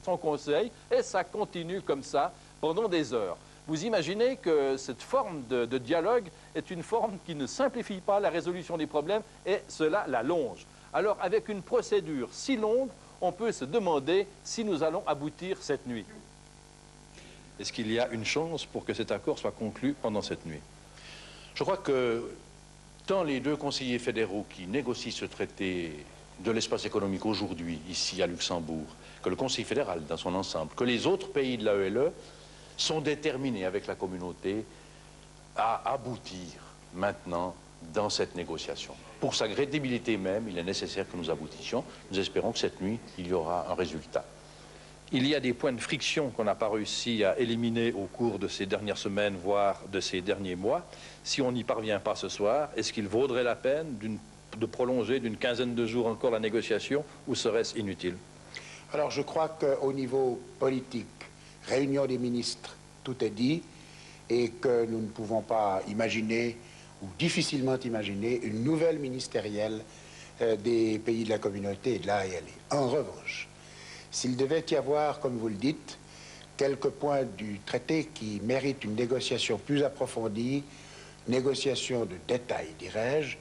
son conseil, et ça continue comme ça pendant des heures. Vous imaginez que cette forme de dialogue est une forme qui ne simplifie pas la résolution des problèmes, et cela l'allonge. Alors, avec une procédure si longue, on peut se demander si nous allons aboutir cette nuit. Est-ce qu'il y a une chance pour que cet accord soit conclu pendant cette nuit? Je crois que tant les deux conseillers fédéraux qui négocient ce traité de l'espace économique aujourd'hui, ici à Luxembourg, que le Conseil fédéral dans son ensemble, que les autres pays de l'AELE sont déterminés avec la communauté à aboutir maintenant dans cette négociation. Pour sa crédibilité même, il est nécessaire que nous aboutissions. Nous espérons que cette nuit, il y aura un résultat. Il y a des points de friction qu'on n'a pas réussi à éliminer au cours de ces dernières semaines, voire de ces derniers mois. Si on n'y parvient pas ce soir, est-ce qu'il vaudrait la peine de prolonger d'une quinzaine de jours encore la négociation, ou serait-ce inutile? Alors je crois qu'au niveau politique, réunion des ministres, tout est dit, et que nous ne pouvons pas imaginer, ou difficilement imaginer, une nouvelle ministérielle des pays de la communauté et de l'AELE. En revanche, s'il devait y avoir, comme vous le dites, quelques points du traité qui méritent une négociation plus approfondie, négociation de détail, dirais-je,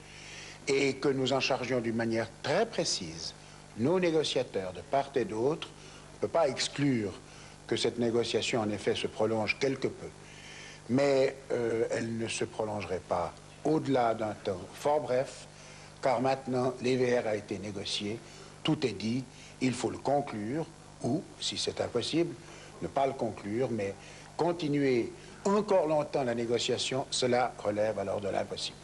et que nous en chargions d'une manière très précise nos négociateurs de part et d'autre, on ne peut pas exclure que cette négociation, en effet, se prolonge quelque peu. Mais elle ne se prolongerait pas au-delà d'un temps fort bref, car maintenant, l'EVR a été négocié, tout est dit, il faut le conclure, ou, si c'est impossible, ne pas le conclure, mais continuer encore longtemps la négociation, cela relève alors de l'impossible.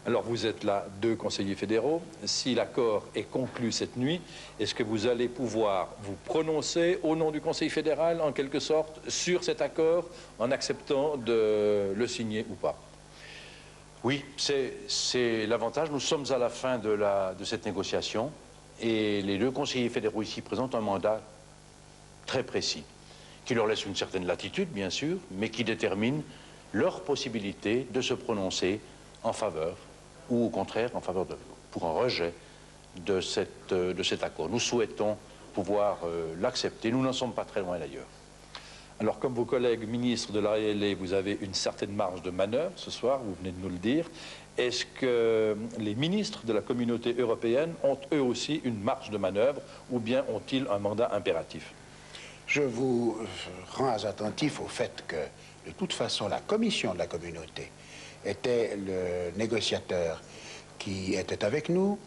Alors vous êtes là, deux conseillers fédéraux. Si l'accord est conclu cette nuit, est-ce que vous allez pouvoir vous prononcer au nom du Conseil fédéral, en quelque sorte, sur cet accord, en acceptant de le signer ou pas? Oui, c'est l'avantage. Nous sommes à la fin de cette négociation, et les deux conseillers fédéraux ici présentent un mandat très précis, qui leur laisse une certaine latitude, bien sûr, mais qui détermine leur possibilité de se prononcer en faveur ou au contraire en faveur pour un rejet de cet accord. Nous souhaitons pouvoir l'accepter. Nous n'en sommes pas très loin d'ailleurs. Alors, comme vos collègues ministres de l'AELE, vous avez une certaine marge de manœuvre ce soir, vous venez de nous le dire. Est-ce que les ministres de la communauté européenne ont eux aussi une marge de manœuvre, ou bien ont-ils un mandat impératif? Je vous rends attentif au fait que, de toute façon, la commission de la communauté était le négociateur qui était avec nous.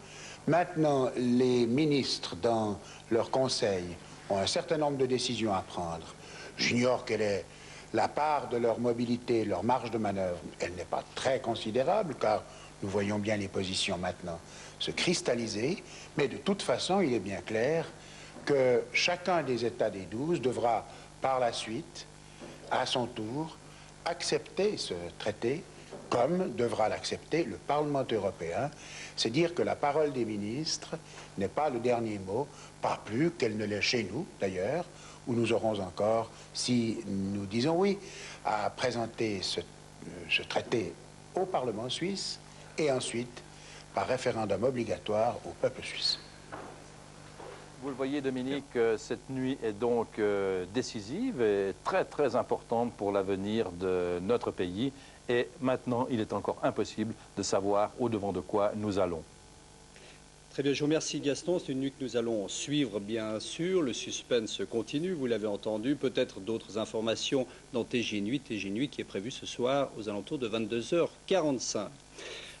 Maintenant, les ministres, dans leur conseil, ont un certain nombre de décisions à prendre. J'ignore quelle est la part de leur mobilité, leur marge de manœuvre. Elle n'est pas très considérable, car nous voyons bien les positions maintenant se cristalliser. Mais de toute façon, il est bien clair que chacun des États des 12 devra, par la suite, à son tour, accepter ce traité, comme devra l'accepter le Parlement européen. C'est dire que la parole des ministres n'est pas le dernier mot, pas plus qu'elle ne l'est chez nous, d'ailleurs, où nous aurons encore, si nous disons oui, à présenter ce traité au Parlement suisse, et ensuite, par référendum obligatoire au peuple suisse. Vous le voyez, Dominique, cette nuit est donc décisive et très très importante pour l'avenir de notre pays. Et maintenant, il est encore impossible de savoir au-devant de quoi nous allons. Très bien, je vous remercie Gaston. C'est une nuit que nous allons suivre, bien sûr. Le suspense continue, vous l'avez entendu. Peut-être d'autres informations dans TG Nuit qui est prévu ce soir aux alentours de 22h45.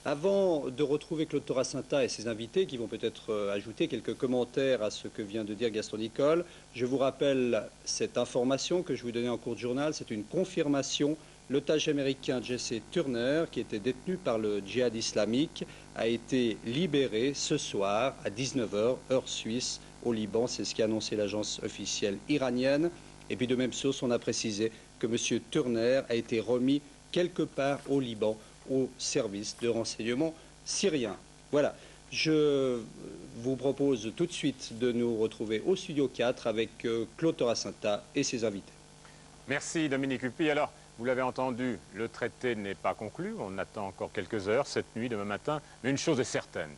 Avant de retrouver Claude Toracinta et ses invités qui vont peut-être ajouter quelques commentaires à ce que vient de dire Gaston Nicole, je vous rappelle cette information que je vous donnais en cours de journal. C'est une confirmation. L'otage américain Jesse Turner, qui était détenu par le djihad islamique, a été libéré ce soir à 19h, heure suisse, au Liban. C'est ce qu'a annoncé l'agence officielle iranienne. Et puis de même source, on a précisé que M. Turner a été remis quelque part au Liban, au service de renseignement syrien. Voilà, je vous propose tout de suite de nous retrouver au Studio 4 avec Claude Toracinta et ses invités. Merci Dominique Huppy. Alors, vous l'avez entendu, le traité n'est pas conclu, on attend encore quelques heures, cette nuit, demain matin, mais une chose est certaine,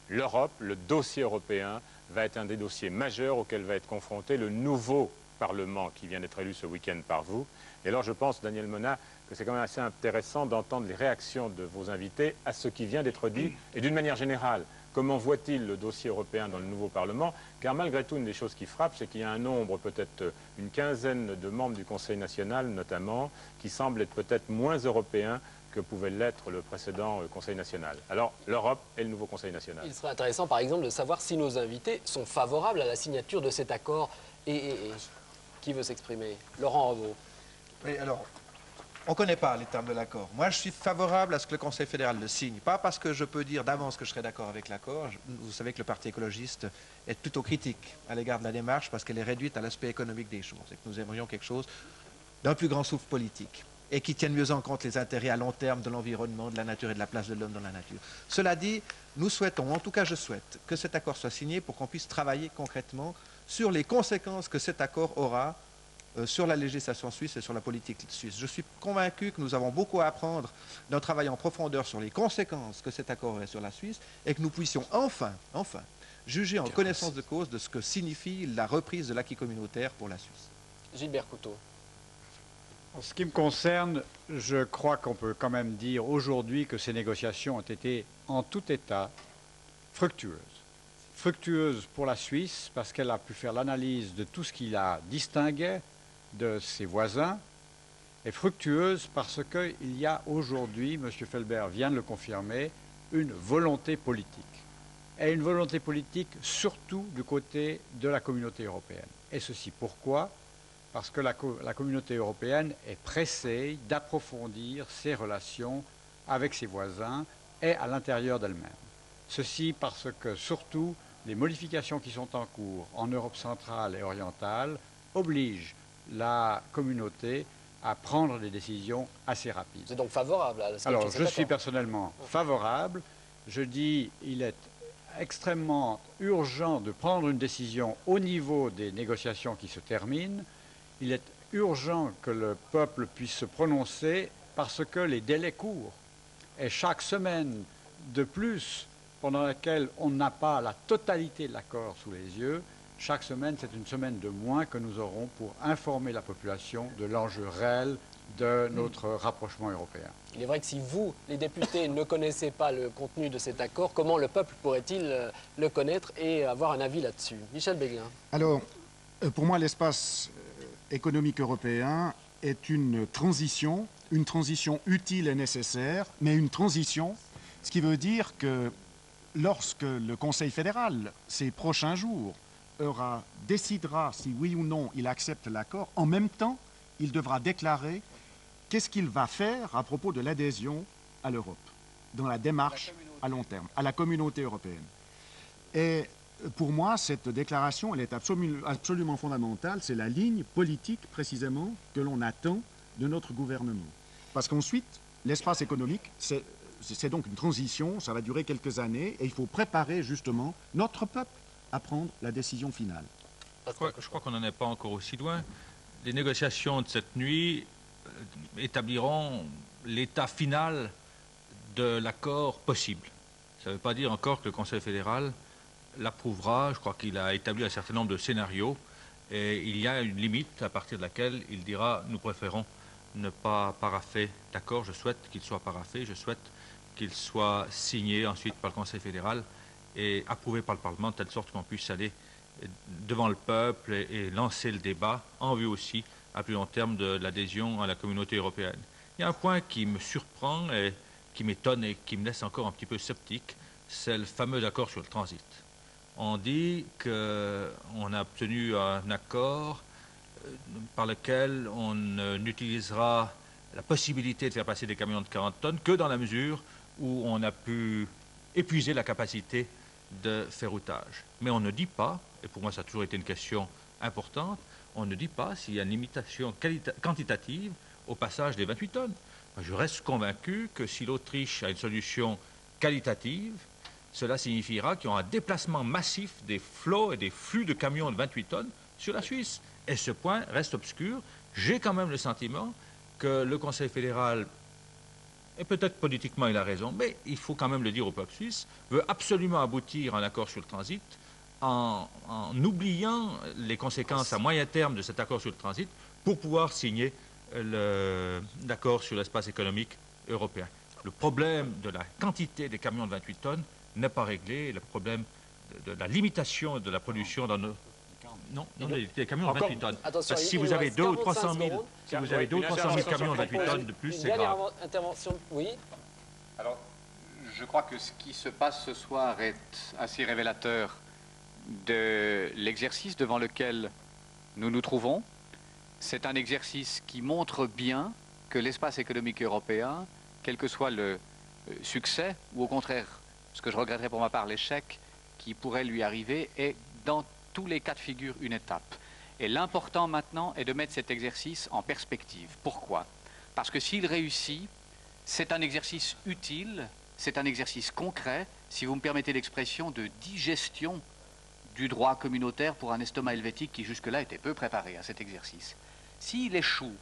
l'Europe, le dossier européen, va être un des dossiers majeurs auxquels va être confronté le nouveau Parlement qui vient d'être élu ce week-end par vous. Et alors je pense, Daniel Mona, que c'est quand même assez intéressant d'entendre les réactions de vos invités à ce qui vient d'être dit, et d'une manière générale. Comment voit-il le dossier européen dans le nouveau Parlement? Car malgré tout, une des choses qui frappe, c'est qu'il y a un nombre, peut-être une quinzaine de membres du Conseil national, notamment, qui semblent être peut-être moins européens que pouvait l'être le précédent Conseil national. Alors, l'Europe et le nouveau Conseil national. Il serait intéressant, par exemple, de savoir si nos invités sont favorables à la signature de cet accord. Et qui veut s'exprimer? Laurent Revault. Oui, alors, on ne connaît pas les termes de l'accord. Moi, je suis favorable à ce que le Conseil fédéral le signe. Pas parce que je peux dire d'avance que je serai d'accord avec l'accord. Vous savez que le Parti écologiste est plutôt critique à l'égard de la démarche parce qu'elle est réduite à l'aspect économique des choses et que nous aimerions quelque chose d'un plus grand souffle politique et qui tienne mieux en compte les intérêts à long terme de l'environnement, de la nature et de la place de l'homme dans la nature. Cela dit, nous souhaitons, en tout cas je souhaite, que cet accord soit signé pour qu'on puisse travailler concrètement sur les conséquences que cet accord aura sur la législation suisse et sur la politique suisse. Je suis convaincu que nous avons beaucoup à apprendre d'un travail en profondeur sur les conséquences que cet accord aurait sur la Suisse et que nous puissions enfin, juger en connaissance de cause de ce que signifie la reprise de l'acquis communautaire pour la Suisse. Gilbert Couteau. En ce qui me concerne, je crois qu'on peut quand même dire aujourd'hui que ces négociations ont été en tout état fructueuses. Fructueuses pour la Suisse parce qu'elle a pu faire l'analyse de tout ce qui la distinguait de ses voisins, et fructueuse parce qu'il y a aujourd'hui, M. Felbert vient de le confirmer, une volonté politique. Et une volonté politique surtout du côté de la communauté européenne. Et ceci pourquoi? Parce que la communauté européenne est pressée d'approfondir ses relations avec ses voisins et à l'intérieur d'elle-même. Ceci parce que surtout les modifications qui sont en cours en Europe centrale et orientale obligent la communauté à prendre des décisions assez rapides. Vous êtes donc favorable à ce Alors, je suis personnellement favorable. Je dis qu'il est extrêmement urgent de prendre une décision au niveau des négociations qui se terminent. Il est urgent que le peuple puisse se prononcer parce que les délais courent. Et chaque semaine de plus pendant laquelle on n'a pas la totalité de l'accord sous les yeux, chaque semaine, c'est une semaine de moins que nous aurons pour informer la population de l'enjeu réel de notre rapprochement européen. Il est vrai que si vous, les députés, ne connaissez pas le contenu de cet accord, comment le peuple pourrait-il le connaître et avoir un avis là-dessus? Michel Beguelin. Alors, pour moi, l'espace économique européen est une transition utile et nécessaire, mais une transition, ce qui veut dire que lorsque le Conseil fédéral, ces prochains jours, décidera si oui ou non il accepte l'accord, en même temps, il devra déclarer qu'est-ce qu'il va faire à propos de l'adhésion à l'Europe, dans la démarche à long terme, à la communauté européenne. Et pour moi, cette déclaration, elle est absolument fondamentale. C'est la ligne politique, précisément, que l'on attend de notre gouvernement. Parce qu'ensuite, l'espace économique, c'est donc une transition, ça va durer quelques années, et il faut préparer justement notre peuple à prendre la décision finale. Je crois qu'on n'en est pas encore aussi loin. Les négociations de cette nuit établiront l'état final de l'accord possible. Ça ne veut pas dire encore que le Conseil fédéral l'approuvera. Je crois qu'il a établi un certain nombre de scénarios et il y a une limite à partir de laquelle il dira « nous préférons ne pas paraffer d'accord, je souhaite qu'il soit paraffé, je souhaite qu'il soit signé ensuite par le Conseil fédéral et approuvé par le Parlement, de telle sorte qu'on puisse aller devant le peuple et lancer le débat en vue aussi à plus long terme de l'adhésion à la communauté européenne. Il y a un point qui me surprend et qui m'étonne et qui me laisse encore un petit peu sceptique, c'est le fameux accord sur le transit. On dit qu'on a obtenu un accord par lequel on n'utilisera la possibilité de faire passer des camions de 40 tonnes que dans la mesure où on a pu épuiser la capacité de ferroutage. Mais on ne dit pas, et pour moi ça a toujours été une question importante, on ne dit pas s'il y a une limitation quantitative au passage des 28 tonnes. Moi, je reste convaincu que si l'Autriche a une solution qualitative, cela signifiera qu'il y aura un déplacement massif des flots et des flux de camions de 28 tonnes sur la Suisse. Et ce point reste obscur. J'ai quand même le sentiment que le Conseil fédéral, et peut-être politiquement il a raison, mais il faut quand même le dire au peuple suisse, veut absolument aboutir à un accord sur le transit en oubliant les conséquences à moyen terme de cet accord sur le transit pour pouvoir signer l'accord sur l'espace économique européen. Le problème de la quantité des camions de 28 tonnes n'est pas réglé. Le problème de la limitation de la pollution dans nos... Non, les camions de 28 tonnes. Attention, si vous avez 200 ou 300 000, si vous avez 200 ou 300 000 camions de 28 tonnes de plus, c'est grave. Dernière intervention, oui. Alors, je crois que ce qui se passe ce soir est assez révélateur de l'exercice devant lequel nous nous trouvons. C'est un exercice qui montre bien que l'espace économique européen, quel que soit le succès, ou au contraire, ce que je regretterais pour ma part, l'échec qui pourrait lui arriver, est dans tous les cas de figure une étape. Et l'important maintenant est de mettre cet exercice en perspective. Pourquoi? Parce que s'il réussit, c'est un exercice utile, c'est un exercice concret, si vous me permettez l'expression, de digestion du droit communautaire pour un estomac helvétique qui jusque-là était peu préparé à cet exercice. S'il échoue,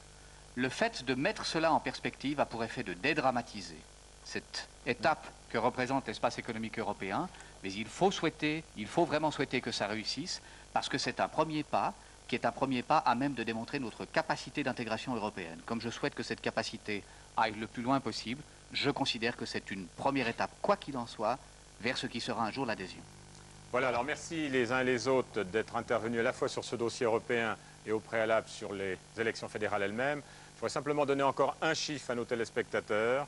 le fait de mettre cela en perspective a pour effet de dédramatiser cette étape que représente l'espace économique européen, mais il faut vraiment souhaiter que ça réussisse, parce que c'est un premier pas, qui est un premier pas à même de démontrer notre capacité d'intégration européenne. Comme je souhaite que cette capacité aille le plus loin possible, je considère que c'est une première étape, quoi qu'il en soit, vers ce qui sera un jour l'adhésion. Voilà, alors merci les uns et les autres d'être intervenus à la fois sur ce dossier européen et au préalable sur les élections fédérales elles-mêmes. Je voudrais simplement donner encore un chiffre à nos téléspectateurs.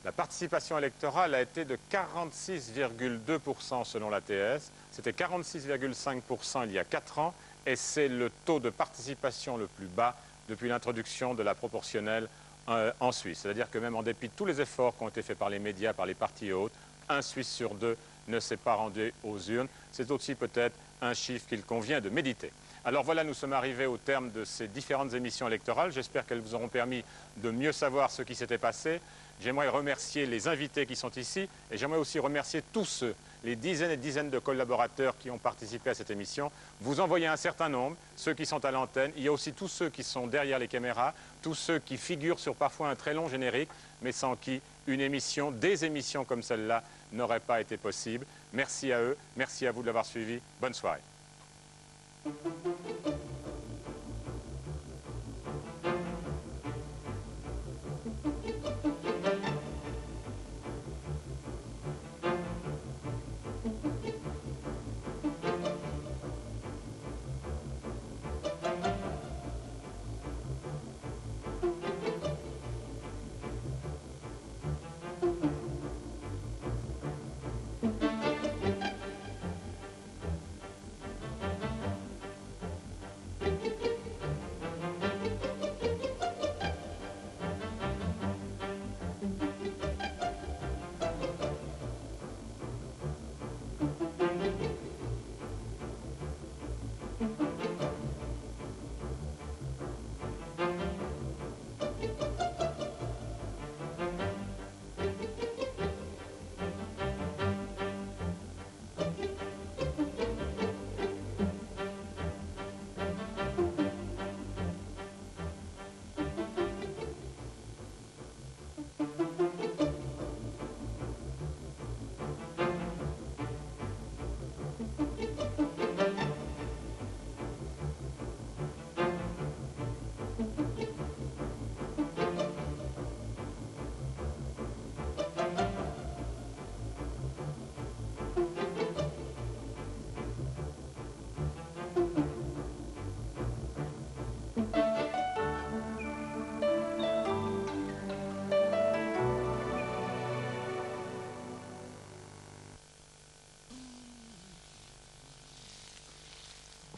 La participation électorale a été de 46,2% selon l'ATS. C'était 46,5% il y a 4 ans et c'est le taux de participation le plus bas depuis l'introduction de la proportionnelle en Suisse. C'est-à-dire que même en dépit de tous les efforts qui ont été faits par les médias, par les partis et autres, un Suisse sur 2 ne s'est pas rendu aux urnes. C'est aussi peut-être un chiffre qu'il convient de méditer. Alors voilà, nous sommes arrivés au terme de ces différentes émissions électorales. J'espère qu'elles vous auront permis de mieux savoir ce qui s'était passé. J'aimerais remercier les invités qui sont ici et j'aimerais aussi remercier tous ceux, les dizaines et dizaines de collaborateurs qui ont participé à cette émission. Vous en voyez un certain nombre, ceux qui sont à l'antenne. Il y a aussi tous ceux qui sont derrière les caméras, tous ceux qui figurent sur parfois un très long générique, mais sans qui une émission, des émissions comme celle-là, n'aurait pas été possible. Merci à eux, merci à vous de l'avoir suivi. Bonne soirée.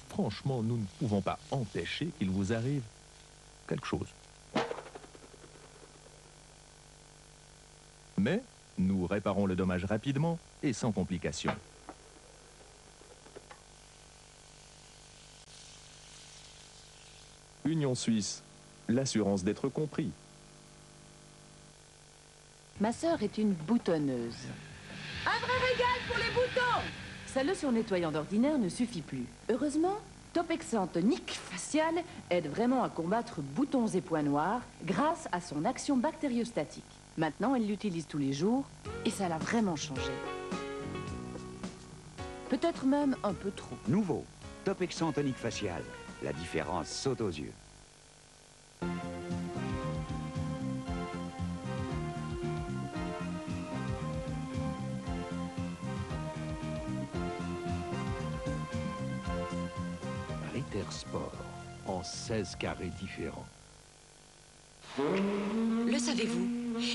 Franchement, nous ne pouvons pas empêcher qu'il vous arrive quelque chose. Mais nous réparons le dommage rapidement et sans complications. Union Suisse, l'assurance d'être compris. Ma sœur est une boutonneuse. Un vrai régal pour les boutons! Sa leçon nettoyant d'ordinaire ne suffit plus. Heureusement, Topexan tonique facial aide vraiment à combattre boutons et points noirs grâce à son action bactériostatique. Maintenant, elle l'utilise tous les jours et ça l'a vraiment changé. Peut-être même un peu trop. Nouveau, Topexant tonique facial. La différence saute aux yeux. Ritter Sport, en 16 carrés différents. Le savez-vous?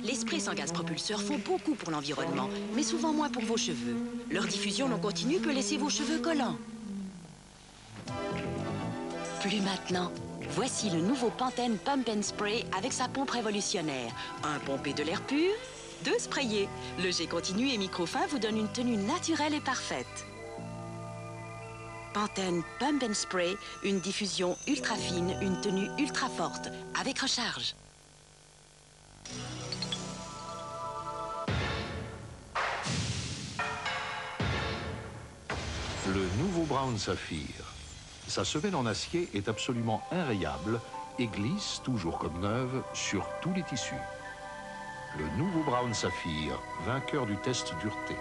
Les sprays sans gaz propulseur font beaucoup pour l'environnement, mais souvent moins pour vos cheveux. Leur diffusion non continue peut laisser vos cheveux collants. Plus maintenant. Voici le nouveau Pantene Pump and Spray avec sa pompe révolutionnaire. Un pompé de l'air pur, 2 sprayés. Le jet continu et microfin vous donne une tenue naturelle et parfaite. Pantene Pump and Spray, une diffusion ultra fine, une tenue ultra forte, avec recharge. Le nouveau Brown Saphir. Sa semelle en acier est absolument inrayable et glisse, toujours comme neuve, sur tous les tissus. Le nouveau Brown Saphir, vainqueur du test dureté.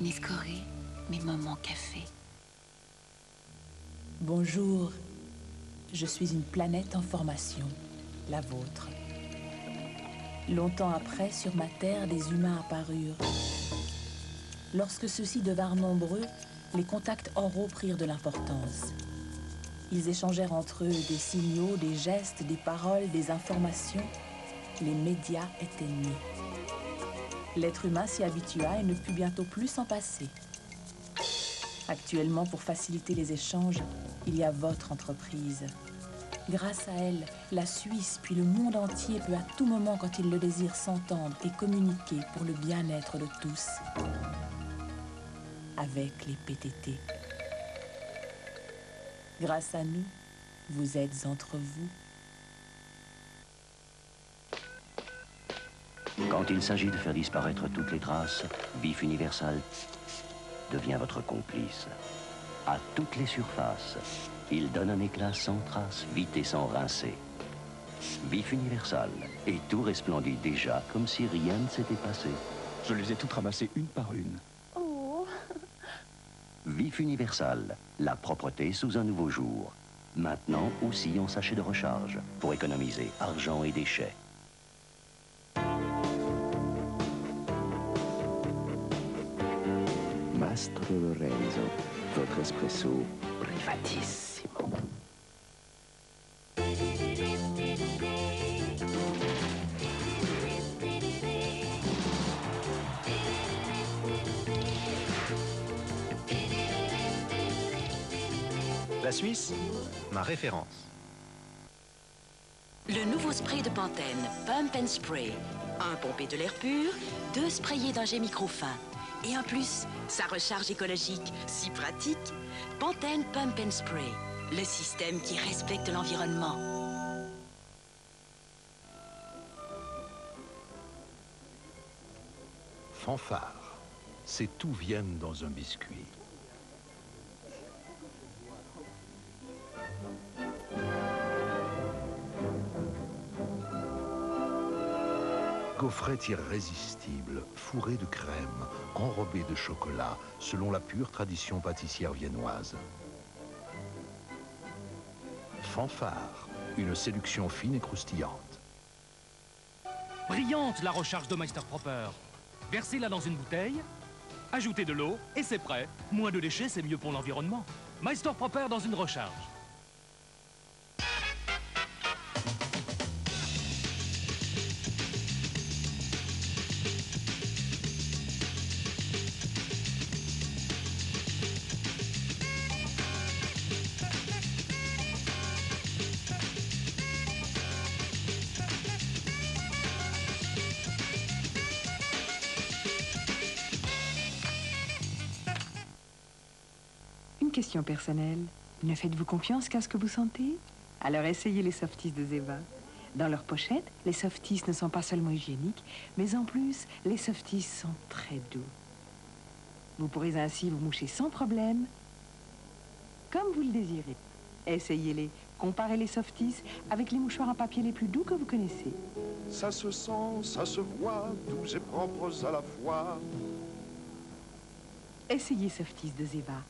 Nescoré, mes moments café. Bonjour, je suis une planète en formation, la vôtre. Longtemps après, sur ma terre, des humains apparurent. Lorsque ceux-ci devinrent nombreux, les contacts oraux prirent de l'importance. Ils échangèrent entre eux des signaux, des gestes, des paroles, des informations. Les médias étaient nés. L'être humain s'y habitua et ne put bientôt plus s'en passer. Actuellement, pour faciliter les échanges, il y a votre entreprise. Grâce à elle, la Suisse puis le monde entier peut à tout moment, quand il le désire, s'entendre et communiquer pour le bien-être de tous. Avec les PTT. Grâce à nous, vous êtes entre vous. Quand il s'agit de faire disparaître toutes les traces, Bif Universal devient votre complice. À toutes les surfaces, il donne un éclat sans trace, vite et sans rincer. Bif Universal, et tout resplendit déjà comme si rien ne s'était passé. Je les ai toutes ramassées une par une. Oh. Bif Universal, la propreté sous un nouveau jour. Maintenant aussi en sachet de recharge, pour économiser argent et déchets. Mastro Lorenzo, votre espresso privatissimo. La Suisse, ma référence. Le nouveau spray de Pantene, Pump and Spray. Un pompé de l'air pur, 2 sprayés d'un jet microfin. Et en plus, sa recharge écologique, si pratique. Pantene Pump and Spray, le système qui respecte l'environnement. Fanfare, c'est tout Vienne dans un biscuit. Gaufrette irrésistible, fourrée de crème, enrobée de chocolat, selon la pure tradition pâtissière viennoise. Fanfare, une séduction fine et croustillante. Brillante la recharge de Meisterproper. Versez-la dans une bouteille, ajoutez de l'eau et c'est prêt. Moins de déchets, c'est mieux pour l'environnement. Meisterproper dans une recharge. question personnelle. Ne faites-vous confiance qu'à ce que vous sentez? Alors essayez les softies de Zeva. Dans leur pochette, les softies ne sont pas seulement hygiéniques, mais en plus, les softies sont très doux. Vous pourrez ainsi vous moucher sans problème, comme vous le désirez. Essayez-les. Comparez les softies avec les mouchoirs en papier les plus doux que vous connaissez. Ça se sent, ça se voit, doux et propres à la fois. Essayez Softies de Zeva.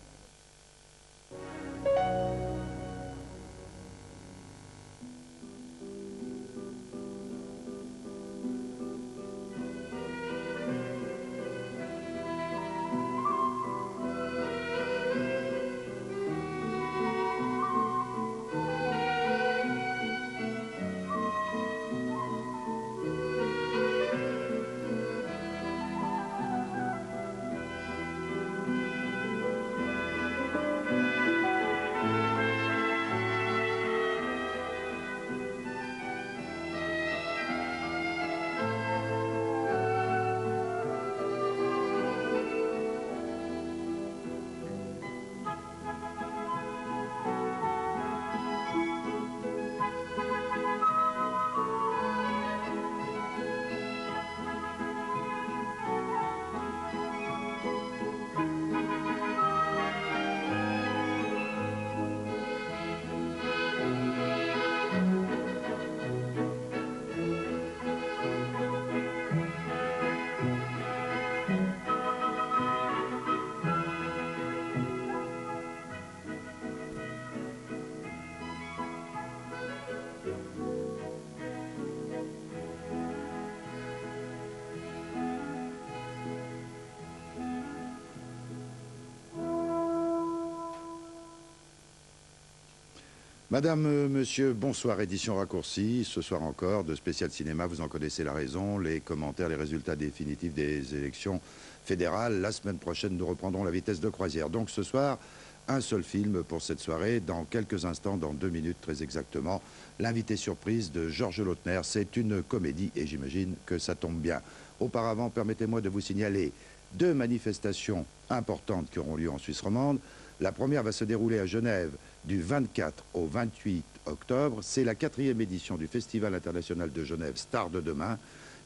Madame, monsieur, bonsoir, édition raccourcie. Ce soir encore, de spécial cinéma, vous en connaissez la raison, les commentaires, les résultats définitifs des élections fédérales. La semaine prochaine, nous reprendrons la vitesse de croisière. Donc ce soir, un seul film pour cette soirée. Dans quelques instants, dans 2 minutes très exactement, l'invité surprise de Georges Lautner. C'est une comédie et j'imagine que ça tombe bien. Auparavant, permettez-moi de vous signaler 2 manifestations importantes qui auront lieu en Suisse romande. La première va se dérouler à Genève du 24 au 28 octobre. C'est la 4e édition du Festival international de Genève Stars de demain.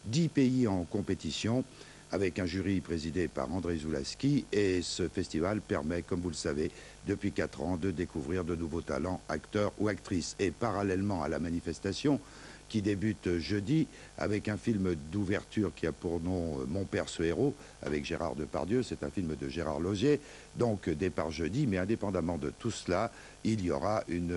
10 pays en compétition avec un jury présidé par André Zoulaski. Et ce festival permet, comme vous le savez, depuis 4 ans, de découvrir de nouveaux talents, acteurs ou actrices. Et parallèlement à la manifestation, qui débute jeudi avec un film d'ouverture qui a pour nom Mon père ce héros, avec Gérard Depardieu. C'est un film de Gérard Laugier. Donc départ jeudi, mais indépendamment de tout cela, il y aura une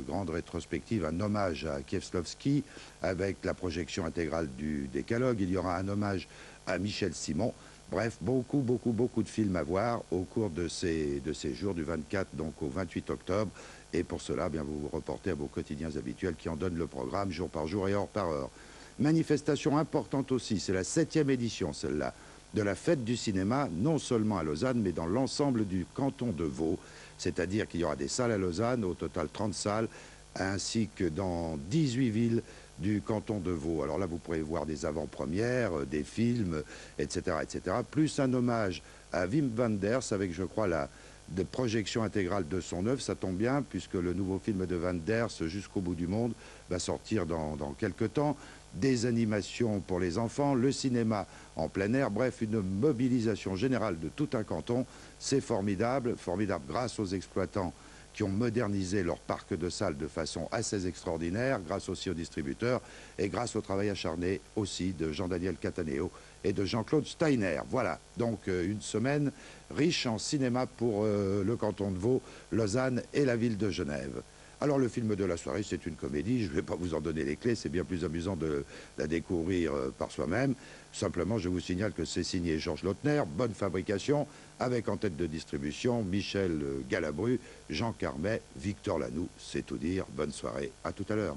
grande rétrospective, un hommage à Kieslowski avec la projection intégrale du Décalogue. Il y aura un hommage à Michel Simon. Bref, beaucoup de films à voir au cours de ces jours du 24 donc au 28 octobre. Et pour cela, bien, vous vous reportez à vos quotidiens habituels qui en donnent le programme jour par jour et heure par heure. Manifestation importante aussi, c'est la 7e édition, celle-là, de la fête du cinéma, non seulement à Lausanne, mais dans l'ensemble du canton de Vaud. C'est-à-dire qu'il y aura des salles à Lausanne, au total 30 salles, ainsi que dans 18 villes du canton de Vaud. Alors là, vous pourrez voir des avant-premières, des films, etc., etc. Plus un hommage à Wim Wenders avec, je crois, la projection intégrale de son œuvre. Ça tombe bien, puisque le nouveau film de Wenders, Jusqu'au bout du monde, va sortir dans quelques temps. Des animations pour les enfants, le cinéma en plein air, bref, une mobilisation générale de tout un canton. C'est formidable, formidable grâce aux exploitants qui ont modernisé leur parc de salles de façon assez extraordinaire, grâce aussi aux distributeurs et grâce au travail acharné aussi de Jean-Daniel Cataneo et de Jean-Claude Steiner. Voilà, donc une semaine riche en cinéma pour le canton de Vaud, Lausanne et la ville de Genève. Alors le film de la soirée, c'est une comédie, je ne vais pas vous en donner les clés, c'est bien plus amusant de la découvrir par soi-même. Simplement, je vous signale que c'est signé Georges Lautner, bonne fabrication, avec en tête de distribution Michel Galabru, Jean Carmet, Victor Lanoux, c'est tout dire. Bonne soirée, à tout à l'heure.